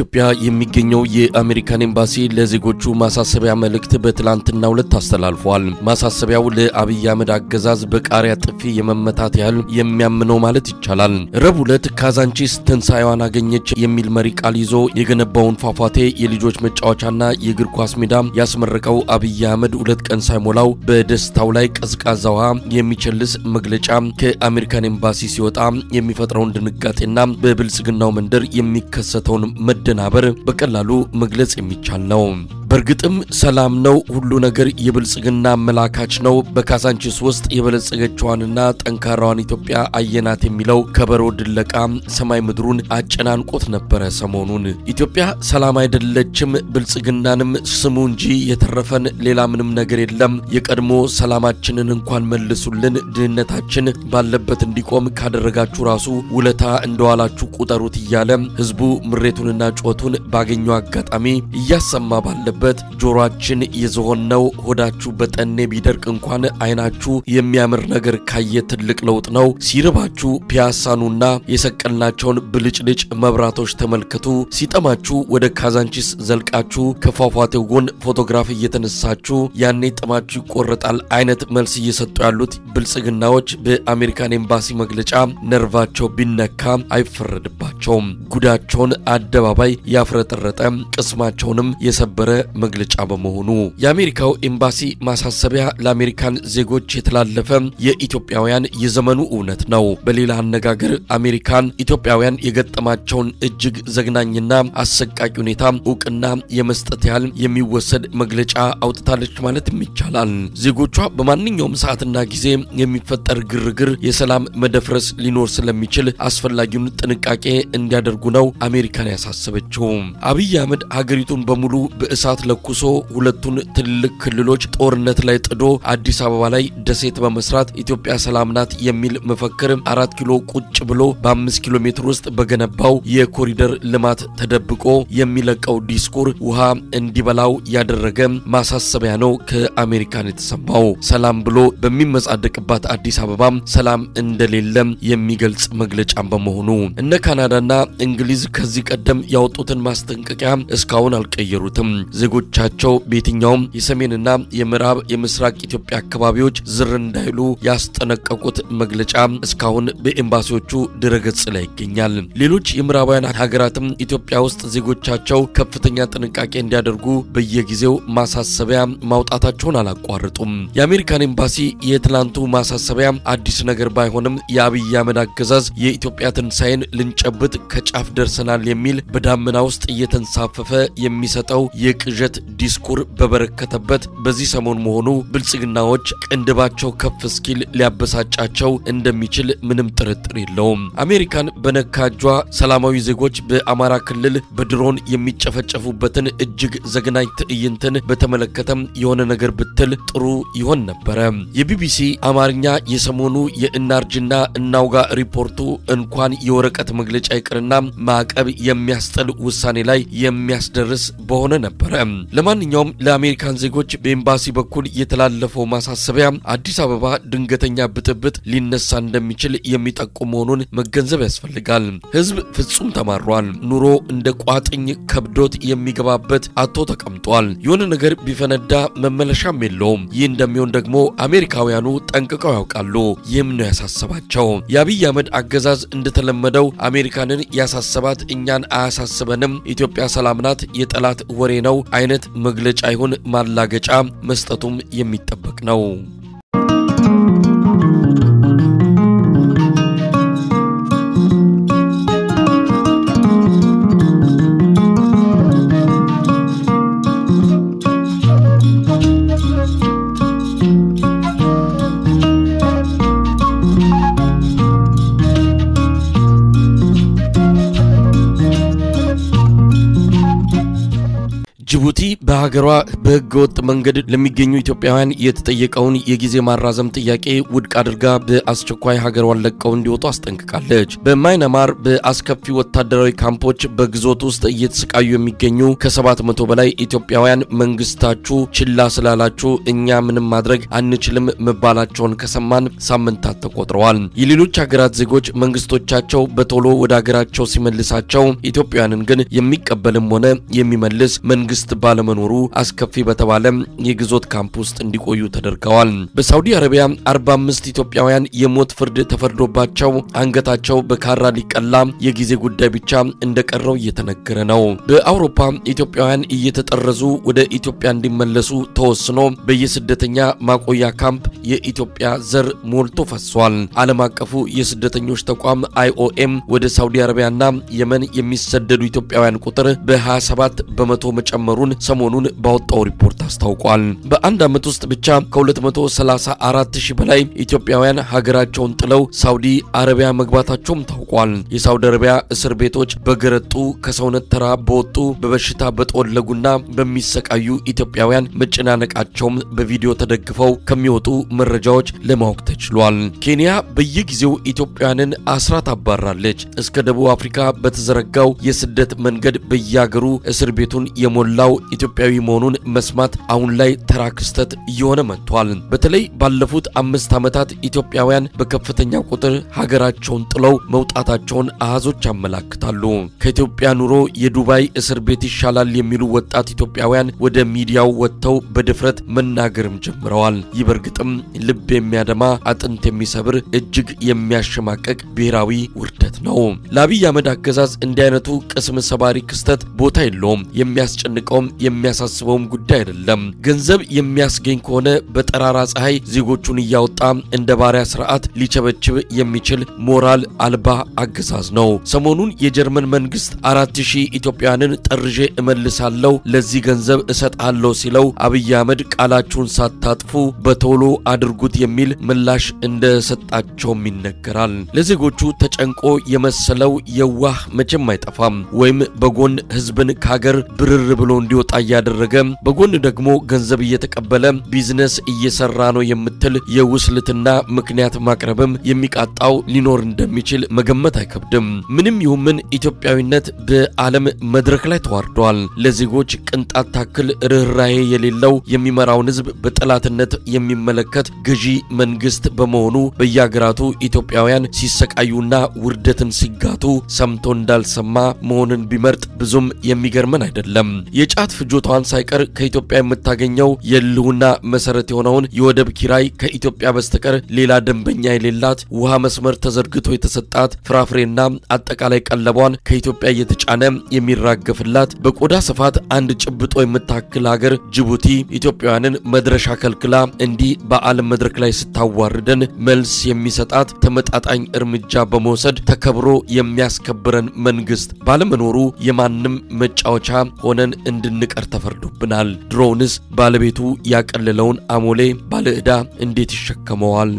በኢትዮጵያ የሚገኘው የአሜሪካን ኤምባሲ ለዜጎቹ ማሳሰቢያ መልእክት በትላንትናው ዕለት አስተላልፏል። ማሳሰቢያው ለአብይ አህመድ አገዛዝ በቃሪያ ጥፊ የመመታት ያህል የሚያምነው ማለት ይቻላል። ረቡዕ ዕለት ካዛንቺስ ትንሳኤዋን አገኘች የሚል መሪ ቃል ይዞ የገነባውን ፏፏቴ የልጆች መጫወቻና የእግር ኳስ ሜዳ ያስመረቀው አብይ አህመድ ሁለት ቀን ሳይሞላው በደስታው ላይ ቀዝቃዛ ውሃ የሚቸልስ መግለጫ ከአሜሪካን ኤምባሲ ሲወጣ የሚፈጥረውን ድንጋጤና በብልጽግናው መንደር የሚከሰተውን መደናበር በቀላሉ መግለጽ የሚቻል ነው። በርግጥም ሰላም ነው፣ ሁሉ ነገር የብልጽግና መላካች ነው። በካዛንቺስ ውስጥ የበለጸገችዋንና ጠንካራዋን ኢትዮጵያ አየናት የሚለው ከበሮ ድለቃ ሰማይ ምድሩን አጨናንቆት ነበር። ሰሞኑን ኢትዮጵያ ሰላም አይደለችም፣ ብልጽግናንም ስሙ እንጂ የተረፈን ሌላ ምንም ነገር የለም። የቀድሞ ሰላማችንን እንኳን መልሱልን፣ ድህነታችን ባለበት እንዲቆም ካደረጋችሁ ራሱ ውለታ እንደዋላችሁ ቁጠሩት እያለ ህዝቡ ምሬቱንና ጮቱን ባገኘው አጋጣሚ እያሰማ ባለበት ጆሮአችን የዝሆን ነው፣ ሆዳችሁ በጠኔ ቢደርቅ እንኳን አይናችሁ የሚያምር ነገር ካየ ትልቅ ለውጥ ነው። ሲርባችሁ ፒያሳኑና የሰቀልናቸውን ብልጭልጭ መብራቶች ተመልከቱ። ሲጠማችሁ ወደ ካዛንቺስ ዘልቃችሁ ከፏፏቴው ጎን ፎቶግራፍ እየተነሳችሁ ያኔ ጥማችሁ ይቆረጣል አይነት መልስ እየሰጡ ያሉት ብልጽግናዎች በአሜሪካን ኤምባሲ መግለጫ ነርቫቸው ቢነካ አይፈረድባቸውም። ጉዳቸውን አደባባይ ያፍረጠረጠ ቅስማቸውንም የሰበረ መግለጫ በመሆኑ የአሜሪካው ኤምባሲ ማሳሰቢያ ለአሜሪካን ዜጎች የተላለፈ የኢትዮጵያውያን የዘመኑ እውነት ነው። በሌላ አነጋገር አሜሪካን ኢትዮጵያውያን የገጠማቸውን እጅግ ዘግናኝና አሰቃቂ ሁኔታ ዕውቅና የመስጠት ያህል የሚወሰድ መግለጫ አውጥታለች ማለት ይቻላል። ዜጎቿ በማንኛውም ሰዓትና ጊዜ የሚፈጠር ግርግር የሰላም መደፍረስ ሊኖር ስለሚችል አስፈላጊውን ጥንቃቄ እንዲያደርጉ ነው አሜሪካን ያሳሰበችው። አብይ አህመድ ሀገሪቱን በሙሉ በእሳት ለኩሶ ሁለቱን ትልልቅ ክልሎች ጦርነት ላይ ጥዶ አዲስ አበባ ላይ ደሴት በመስራት ኢትዮጵያ ሰላም ናት የሚል መፈክር 4 ኪሎ ቁጭ ብሎ በ5 ኪሎ ሜትር ውስጥ በገነባው የኮሪደር ልማት ተደብቆ የሚለቀው ዲስኩር ውሃ እንዲበላው ያደረገ ማሳሰቢያ ነው ከአሜሪካን የተሰማው። ሰላም ብሎ በሚመጻደቅባት አዲስ አበባ ሰላም እንደሌለ የሚገልጽ መግለጫ በመሆኑ እነ ካናዳና እንግሊዝ ከዚህ ቀደም ያወጡትን ማስጠንቀቂያ እስካሁን አልቀየሩትም። ዜጎቻቸው በየትኛውም የሰሜንና የምዕራብ የምስራቅ ኢትዮጵያ አካባቢዎች ዝር እንዳይሉ ያስጠነቀቁት መግለጫ እስካሁን በኤምባሲዎቹ ድረገጽ ላይ ይገኛል። ሌሎች የምዕራባውያን ሀገራትም ኢትዮጵያ ውስጥ ዜጎቻቸው ከፍተኛ ጥንቃቄ እንዲያደርጉ በየጊዜው ማሳሰቢያ ማውጣታቸውን አላቋረጡም። የአሜሪካን ኤምባሲ የትላንቱ ማሳሰቢያ አዲስ ነገር ባይሆንም የአብይ አህመድ አገዛዝ የኢትዮጵያ ትንሳኤን ልንጨብጥ ከጫፍ ደርሰናል የሚል በዳመና ውስጥ እየተንሳፈፈ የሚሰጠው የቅዠት ዲስኩር በበረከተበት በዚህ ሰሞን መሆኑ ብልጽግናዎች ቅንድባቸው ከፍ እስኪል ሊያበሳጫቸው እንደሚችል ምንም ጥርጥር የለውም። አሜሪካን በነካጇ ሰላማዊ ዜጎች በአማራ ክልል በድሮን የሚጨፈጨፉበትን እጅግ ዘግናኝ ትዕይንትን በተመለከተም የሆነ ነገር ብትል ጥሩ ይሆን ነበር። የቢቢሲ አማርኛ የሰሞኑ የእናርጅና እናውጋ ሪፖርቱ እንኳን የወረቀት መግለጫ ይቅርና ማዕቀብ የሚያስጥል ውሳኔ ላይ የሚያስደርስ በሆነ ነበር። ለማንኛውም ለአሜሪካን ዜጎች በኤምባሲ በኩል የተላለፈው ማሳሰቢያ አዲስ አበባ ድንገተኛ ብጥብጥ ሊነሳ እንደሚችል የሚጠቁም መሆኑን መገንዘብ ያስፈልጋል። ህዝብ ፍጹም ተማሯል። ኑሮ እንደ ቋጥኝ ከብዶት የሚገባበት አቶ ተቀምጧል። የሆነ ነገር ቢፈነዳ መመለሻም የለውም። ይህ እንደሚሆን ደግሞ አሜሪካውያኑ ጠንቅቀው ያውቃሉ። ይህም ነው ያሳሰባቸው። የአብይ አህመድ አገዛዝ እንደተለመደው አሜሪካንን ያሳሰባት እኛን አያሳስበንም፣ ኢትዮጵያ ሰላም ናት፣ የጠላት ወሬ ነው አይነት መግለጫ ይሁን ማላገጫ መስጠቱም የሚጠበቅ ነው። ጅቡቲ በሀገሯ በህገወጥ መንገድ ለሚገኙ ኢትዮጵያውያን የተጠየቀውን የጊዜ ማራዘም ጥያቄ ውድቅ አድርጋ በአስቸኳይ ሀገሯን ለቀው እንዲወጡ አስጠንቅቃለች። በማይናማር በአስከፊ ወታደራዊ ካምፖች በግዞት ውስጥ እየተሰቃዩ የሚገኙ ከ700 በላይ ኢትዮጵያውያን መንግስታችሁ ችላ ስላላችሁ እኛ ምንም ማድረግ አንችልም መባላቸውን ከሰማን ሳምንታት ተቆጥረዋል። የሌሎች ሀገራት ዜጎች መንግስቶቻቸው በቶሎ ወደ ሀገራቸው ሲመልሳቸው ኢትዮጵያውያንን ግን የሚቀበልም ሆነ የሚመልስ መንግስት ባለመኖሩ አስከፊ በተባለ የግዞት ካምፕ ውስጥ እንዲቆዩ ተደርገዋል። በሳውዲ አረቢያ 45 ኢትዮጵያውያን የሞት ፍርድ ተፈርዶባቸው አንገታቸው በካራ ሊቀላ የጊዜ ጉዳይ ብቻ እንደቀረው እየተነገረ ነው። በአውሮፓ ኢትዮጵያውያን እየተጠረዙ ወደ ኢትዮጵያ እንዲመለሱ ተወስኖ በየስደተኛ ማቆያ ካምፕ የኢትዮጵያ ዘር ሞልቶ ፈሷል። ዓለም አቀፉ የስደተኞች ተቋም IOM ወደ ሳውዲ አረቢያና የመን የሚሰደዱ ኢትዮጵያውያን ቁጥር በ27 በመቶ መጨመሩን ሰሞኑን ባወጣው ሪፖርት አስታውቋል። በአንድ ዓመት ውስጥ ብቻ ከ234,000 በላይ ኢትዮጵያውያን ሀገራቸውን ጥለው ሳውዲ አረቢያ መግባታቸውም ታውቋል። የሳውዲ አረቢያ እስር ቤቶች በገረጡ ከሰውነት ተራ በወጡ በበሽታ በተወለጉና በሚሰቃዩ ኢትዮጵያውያን መጨናነቃቸውም በቪዲዮ ተደግፈው ከሚወጡ መረጃዎች ለማወቅ ተችሏል። ኬንያ በየጊዜው ኢትዮጵያውያንን አስራት አባራለች። እስከ ደቡብ አፍሪካ በተዘረጋው የስደት መንገድ በያገሩ እስር ቤቱን የሞላው ኢትዮጵያዊ መሆኑን መስማት አሁን ላይ ተራ ክስተት እየሆነ መጥቷል። በተለይ ባለፉት 5 ዓመታት ኢትዮጵያውያን በከፍተኛ ቁጥር ሀገራቸውን ጥለው መውጣታቸውን አሃዞች ያመለክታሉ። ከኢትዮጵያ ኑሮ የዱባይ እስር ቤት ይሻላል የሚሉ ወጣት ኢትዮጵያውያን ወደ ሚዲያው ወጥተው በድፍረት መናገርም ጀምረዋል። ይበርግጥም ልብ የሚያደማ አጥንት የሚሰብር እጅግ የሚያሸማቀቅ ብሔራዊ ውርደት ነው። ለአብይ አህመድ አገዛዝ እንዲህ አይነቱ ቅስም ሰባሪ ክስተት ቦታ የለውም። የሚያስጨንቀውም የሚያሳስበውም ጉዳይ አይደለም። ገንዘብ የሚያስገኝ ከሆነ በጠራራ ፀሐይ ዜጎቹን እያወጣ እንደ ባሪያ ስርዓት ሊቸበችብ የሚችል ሞራል አልባ አገዛዝ ነው። ሰሞኑን የጀርመን መንግስት 4000 ኢትዮጵያውያንን ጠርዤ እመልሳለሁ ለዚህ ገንዘብ እሰጣለሁ ሲለው አብይ አህመድ ቃላችሁን ሳታጥፉ በቶሎ አድርጉት የሚል ምላሽ እንደሰጣቸውም ይነገራል። ለዜጎቹ ተጨንቆ የመሰለው የዋህ መቼም አይጠፋም። ወይም በጎን ህዝብን ካገር ብርር ብሎ እንዲወጣ ያደረገ በጎን ደግሞ ገንዘብ እየተቀበለ ቢዝነስ እየሰራ ነው የምትል የውስልትና ምክንያት ማቅረብም የሚቃጣው ሊኖር እንደሚችል መገመት አይከብድም። ምንም ይሁን ምን ኢትዮጵያዊነት በዓለም መድረክ ላይ ተዋርዷል። ለዜጎች ቅንጣት ታክል ርህራሄ የሌለው የሚመራውን ህዝብ በጠላትነት የሚመለከት ገዢ መንግስት በመሆኑ በየሀገራቱ ኢትዮጵያውያን ሲሰቃዩና ውርደትን ሲጋቱ ሰምቶ እንዳልሰማ መሆንን ቢመርጥ ብዙም የሚገርመን አይደለም። የጫት ፍጆታዋን ሳይቀር ከኢትዮጵያ የምታገኘው የልሁና መሰረት የሆነውን የወደብ ኪራይ ከኢትዮጵያ በስተቀር ሌላ ደንበኛ የሌላት ውሃ መስመር ተዘርግቶ የተሰጣት ፍራፍሬና አጠቃላይ ቀለቧን ከኢትዮጵያ እየተጫነ የሚራገፍላት በቆዳ ስፋት አንድ ጭብጦ የምታክል ሀገር ጅቡቲ ኢትዮጵያውያንን መድረሻ ከልክላ እንዲህ በዓለም መድረክ ላይ ስታዋርደን መልስ የሚሰጣት ተመጣጣኝ እርምጃ በመውሰድ ተከብሮ የሚያስከብረን መንግስት ባለመኖሩ የማንም መጫወቻ ሆነን እንድንቀር ተፈርዶብናል። ድሮውንስ ባለቤቱ ያቀለለውን አሞሌ ባለዕዳ እንዴት ይሸከመዋል?